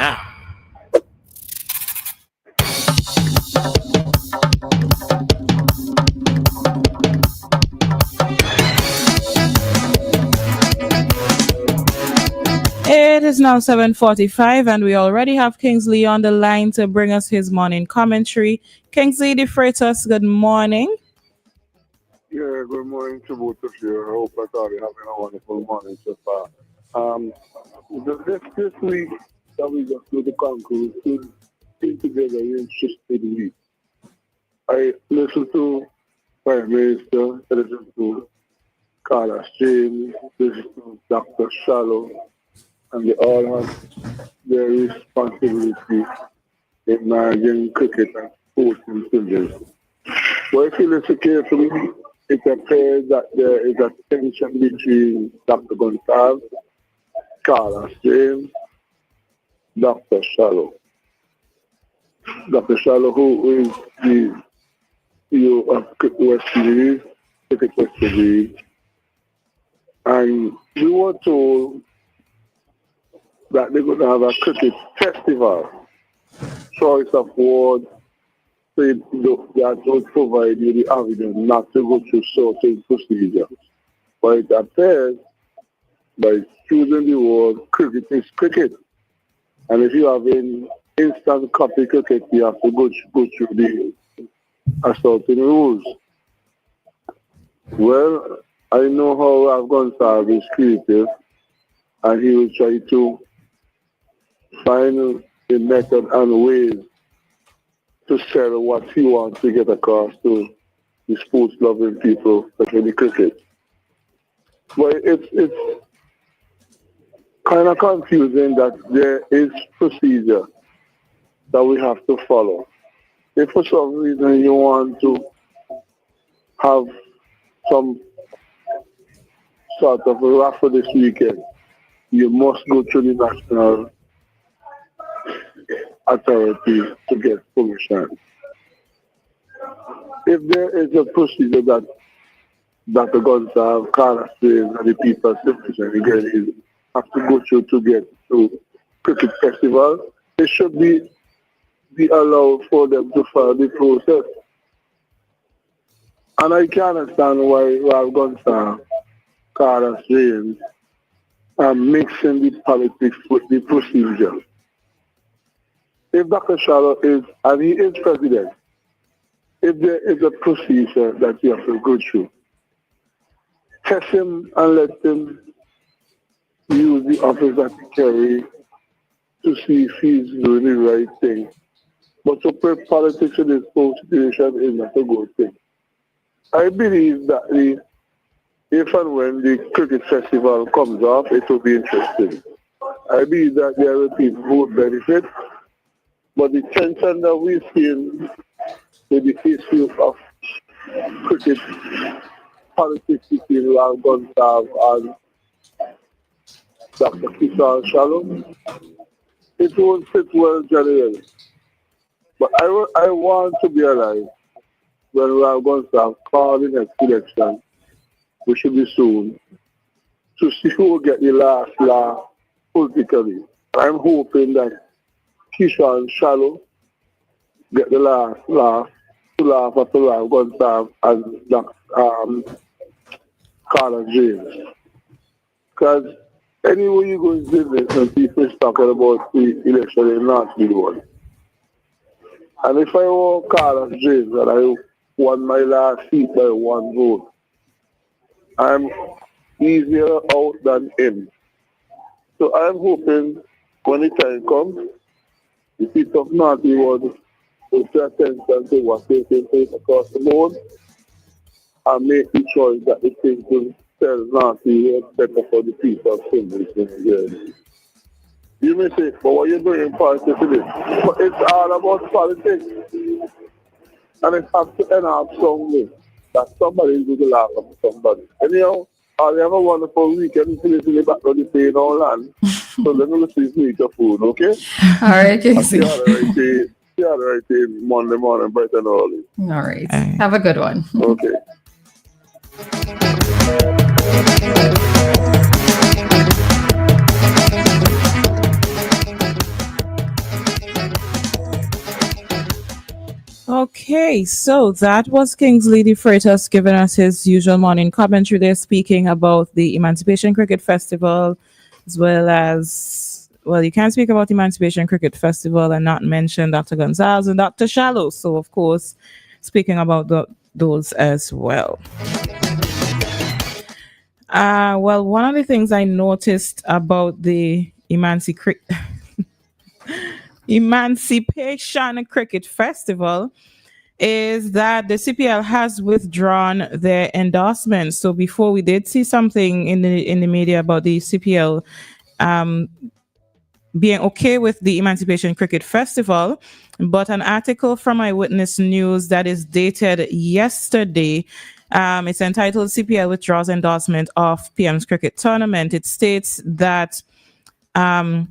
now. It is now 7:45 and we already have Kingsley on the line to bring us his morning commentary. Kingsley DeFreitas, good morning. Yeah, good morning to both of you. I hope that all you having a wonderful morning so far. Um, this week that we just do the concourse, been together an interesting week. I listened to Prime Minister, I listened to Carlos James, listened to Dr. Shallow, and they all have their responsibility in managing cricket and sports in children. But if you listen carefully, it appears that there is a tension between Dr. Gonsalves, Carlos James, Dr. Shallow. Dr. Shallow, who is the CEO of West Indies, Cricket West Indies, and we were told that they're going to have a cricket festival, choice of award, so that would provide you the avenue not to go through certain procedures. But it appears by choosing the word cricket is cricket. And if you have an instant copy cricket, you have to go through the assaulting rules. Well, I know how Ralph Gonsalves is creative, and he will try to find a method and ways to sell what he wants to get across to the sports loving people, especially cricket. But it's kind of confusing that there is procedure that we have to follow. If for some reason you want to have some sort of a raffle this weekend, you must go to the national authority to get permission. If there is a procedure that Dr. Gonsalves, Carlos James, and the people simply have to go through to get to cricket festival, it should be allowed for them to follow the process. And I can understand why Ralph Gonsalves, Carlos James are mixing the politics with the procedure. If Dr. Shallow is, and he is president, if there is a procedure that you have to go through, test him and let him use the office that he carries to see if he's doing the right thing. But to put politics in this whole situation is not a good thing. I believe that if and when the cricket festival comes off, it will be interesting. I believe that there will be people who would benefit. But the tension that we've seen with the issue of cricket politics between Ralph Gonsalves and Dr. Kishore Shalom, it won't fit well generally. But I want to be alive when Ralph Gonsalves called the next election, which should be soon, to see who will get the last laugh politically. I'm hoping that Kishore and Shallow get the last laugh to laugh at Ralph Gonsalves and Carlos James. Because anywhere you go in business and people is talking about the election, they not be one. And if I were Carlos James and I won my last seat by one vote, I'm easier out than in. So I'm hoping when the time comes, the people of Naughty will pay attention to what's taking place across the board and make the choice that they think will tell Naughty is better for the people of Finland. You may say, but what you're doing in politics is this. But it's all about politics. And it has to end up somewhere that somebody is going to laugh at somebody. Anyhow, I'll have a wonderful weekend. Finish in the back of the plane all land. So let me see if you eat your food, okay? All right, Kingsley. See you all right Monday morning, bright and early. All right. Have a good one. Okay. Okay, so that was Kingsley DeFreitas giving us his usual morning commentary. They're speaking about the Emancipation Cricket Festival, as well as, well, you can't speak about the Emancipation Cricket Festival and not mention Dr. Gonzalez and Dr. Shallow. So, of course, speaking about those as well. Well, one of the things I noticed about the Emancipation Cricket Festival is that the CPL has withdrawn their endorsement. So before we did see something in the media about the CPL being okay with the Emancipation Cricket Festival, but an article from Eyewitness News that is dated yesterday, it's entitled CPL withdraws endorsement of PM's cricket tournament. It states that the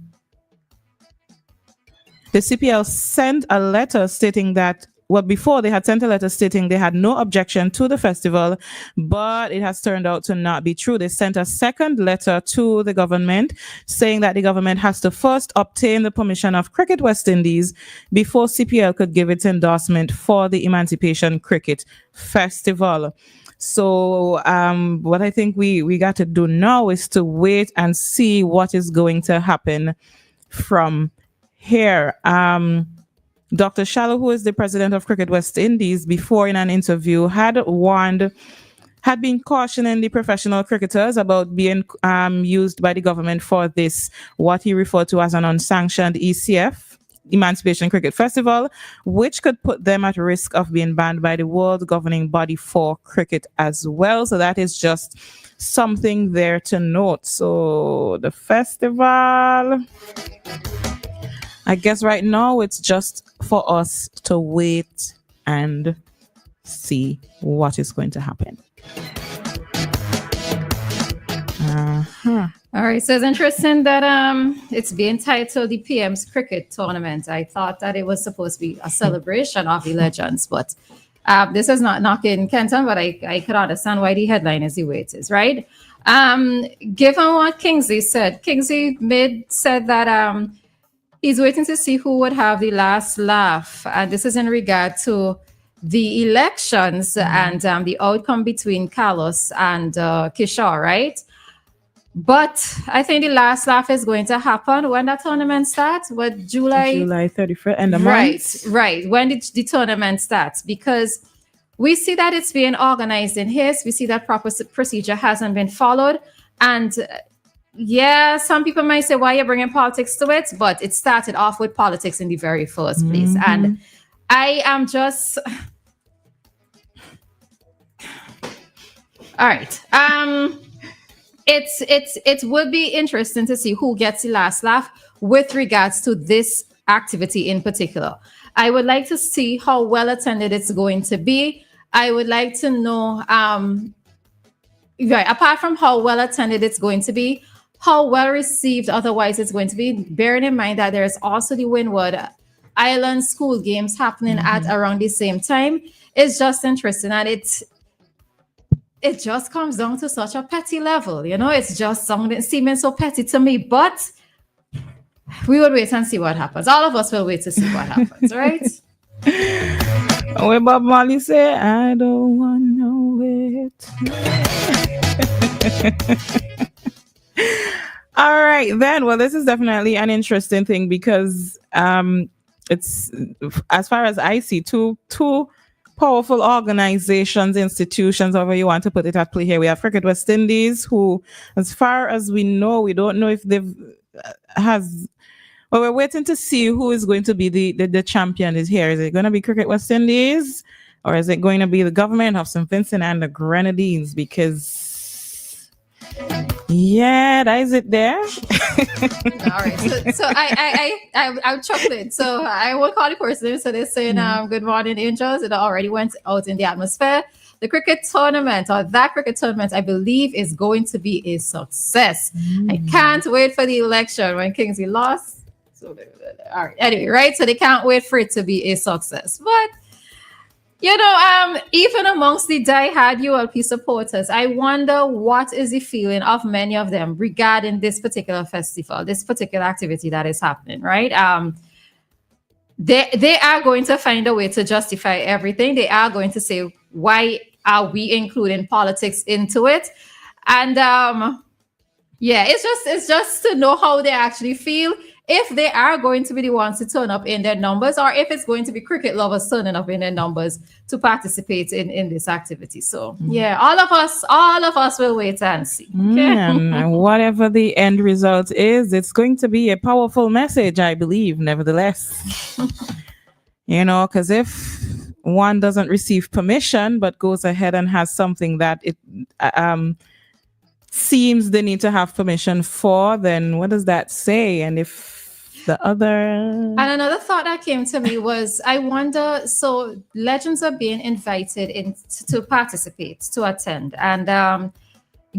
CPL sent a letter stating that, well, before they had sent a letter stating they had no objection to the festival, but it has turned out to not be true. They sent a second letter to the government saying that the government has to first obtain the permission of Cricket West Indies before CPL could give its endorsement for the Emancipation Cricket Festival. So what I think we got to do now is to wait and see what is going to happen from here. Dr. Shallow, who is the president of Cricket West Indies, before in an interview had been cautioning the professional cricketers about being used by the government for this, what he referred to as an unsanctioned ECF, Emancipation Cricket Festival, which could put them at risk of being banned by the world governing body for cricket as well. So that is just something there to note. So the festival, I guess right now it's just for us to wait and see what is going to happen. All right, so it's interesting that it's being titled the PM's Cricket Tournament. I thought that it was supposed to be a celebration of the legends, but this is not knocking Kenton, but I could understand why the headline is the way it is, right? Given what Kingsley said, said that he's waiting to see who would have the last laugh. And this is in regard to the elections and the outcome between Carlos and Kishore, right? But I think the last laugh is going to happen when that tournament starts. What, July 31st, end of month? Right. When the tournament starts, because we see that it's being organized in haste. We see that proper procedure hasn't been followed. And yeah, some people might say, why are you bringing politics to it? But it started off with politics in the very first place. And I am just... All right. It would be interesting to see who gets the last laugh with regards to this activity in particular. I would like to see how well attended it's going to be. I would like to know, apart from how well attended it's going to be, how well received otherwise it's going to be, bearing in mind that there's also the Windward Island school games happening at around the same time. It's just interesting, and it just comes down to such a petty level, it's just something seeming so petty to me, but we will wait and see what happens. All of us will wait to see what happens, right? When Bob Marley say, I don't want to know it. All right, then. Well, this is definitely an interesting thing because it's, as far as I see, two powerful organizations, institutions, however you want to put it, at play here. We have Cricket West Indies, who, as far as we know, we don't know if they've well, we're waiting to see who is going to be the champion is here. Is it going to be Cricket West Indies, or is it going to be the government of St. Vincent and the Grenadines? Because yeah, that is it there. All right. So I'm chocolate. So I won't call the person. So they're saying, good morning, angels. It already went out in the atmosphere. The cricket tournament, or that cricket tournament, I believe is going to be a success. I can't wait for the election when Kingsley lost. So, all right. Anyway, right? So they can't wait for it to be a success. But even amongst the diehard ULP supporters, I wonder what is the feeling of many of them regarding this particular festival, this particular activity that is happening, right? they are going to find a way to justify everything. They are going to say, why are we including politics into it? And yeah, it's just to know how they actually feel, if they are going to be the ones to turn up in their numbers, or if it's going to be cricket lovers turning up in their numbers to participate in this activity. So yeah, all of us will wait and see. Okay? And whatever the end result is, it's going to be a powerful message, I believe, nevertheless. Because if one doesn't receive permission but goes ahead and has something that it seems they need to have permission for, then what does that say? And if the other... And another thought that came to me was, I wonder, so legends are being invited in to participate, to attend, and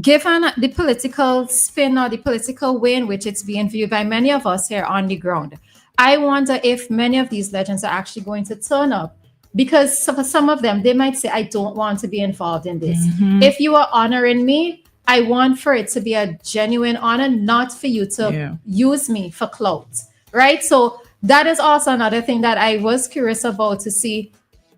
given the political spin or the political way in which it's being viewed by many of us here on the ground, I wonder if many of these legends are actually going to turn up, because for some of them, they might say, I don't want to be involved in this. If you are honoring me, I want for it to be a genuine honor, not for you to use me for clout, right? So that is also another thing that I was curious about, to see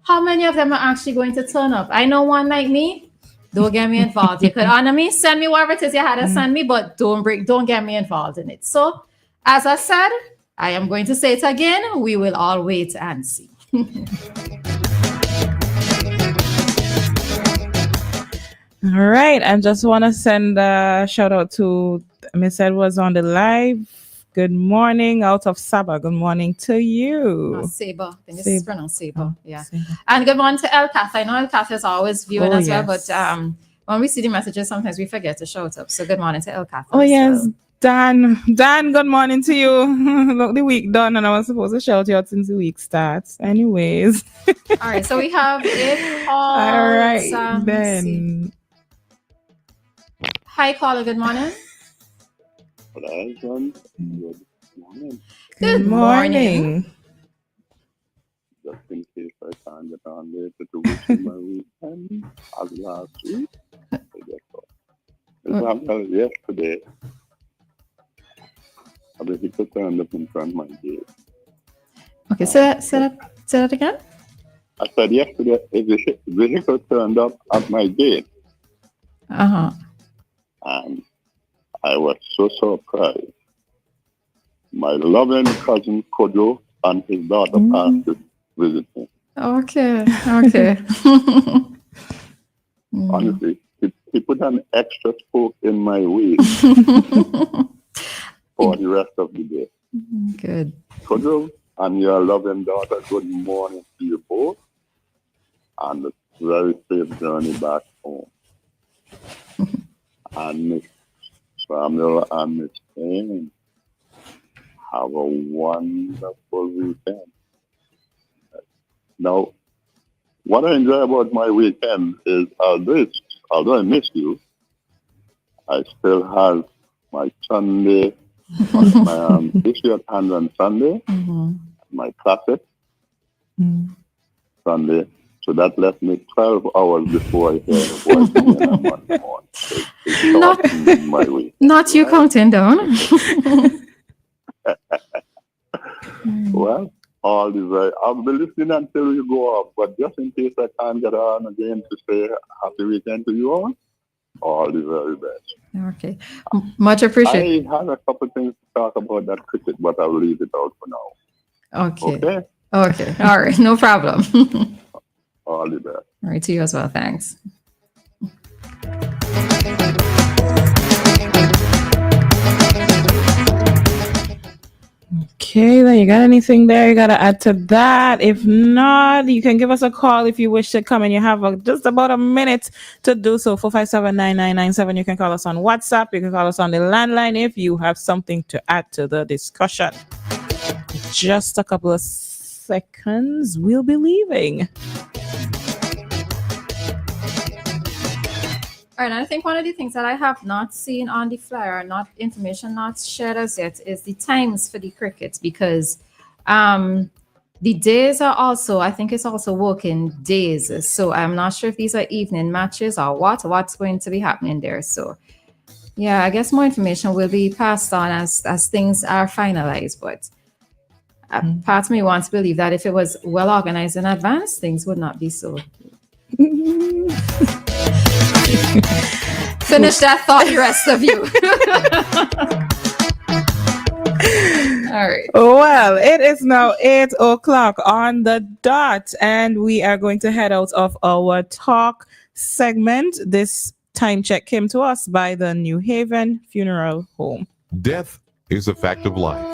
how many of them are actually going to turn up. I know one like me, don't get me involved. You could honor me, send me whatever it is you had to send me, but don't get me involved in it. So as I said, I am going to say it again, we will all wait and see. All right. I just want to send a shout out to Miss Edwards on the live. Good morning out of Saba. Good morning to you. Saber. I think it's pronounced Saber. Yeah. Saber. And good morning to El Kath. I know El Kath is always viewing as well, but when we see the messages, sometimes we forget to shout up. So good morning to El Kath. Oh, yes. Dan, good morning to you. Look, the week done, and I was supposed to shout you out since the week starts. Anyways. All right. So we have it all. All right. Then. Hi, caller. Good morning. Good morning. Good morning. Just in case I can't get on there to wish my weekend as last week. Yesterday, I basically turned up in front of my gate. Okay, say that again. I said yesterday, a vehicle turned up at my gate. And I was so surprised. My loving cousin Kojo and his daughter passed to visit me. Okay. Honestly, he put an extra spoke in my wheel for the rest of the day. Good. Kojo and your loving daughter, good morning to you both, and a very safe journey back home. And Miss Samuel and Miss Cain, have a wonderful weekend. Now, what I enjoy about my weekend is, although I miss you, I still have my Sunday, my issue at hand on Sunday, my classes Sunday. So that left me 12 hours before I hear the voice again on Monday morning. My week. Not you counting down. Well, all the very, I'll be listening until you go off, but just in case I can't get on again to say happy weekend to you all the very best. Okay. Much appreciated. I have a couple things to talk about that cricket, but I'll leave it out for now. Okay. All right. No problem. All the best. All right. To you as well. Thanks. Okay, then you got anything there you got to add to that? If not, you can give us a call if you wish to come, and you have just about a minute to do so. 457-9997. You can call us on WhatsApp. You can call us on the landline if you have something to add to the discussion. Just a couple of seconds, we'll be leaving. All right, I think one of the things that I have not seen on the flyer, information not shared as yet, is the times for the cricket, because the days are also, I think it's also working days. So I'm not sure if these are evening matches or what's going to be happening there. So yeah, I guess more information will be passed on as things are finalized. But Part of me wants to believe that if it was well organized in advance, things would not be so. Finish that thought, the rest of you. All right. Well, it is now 8 o'clock on the dot, and we are going to head out of our talk segment. This time check came to us by the New Haven Funeral Home. Death is a fact of life.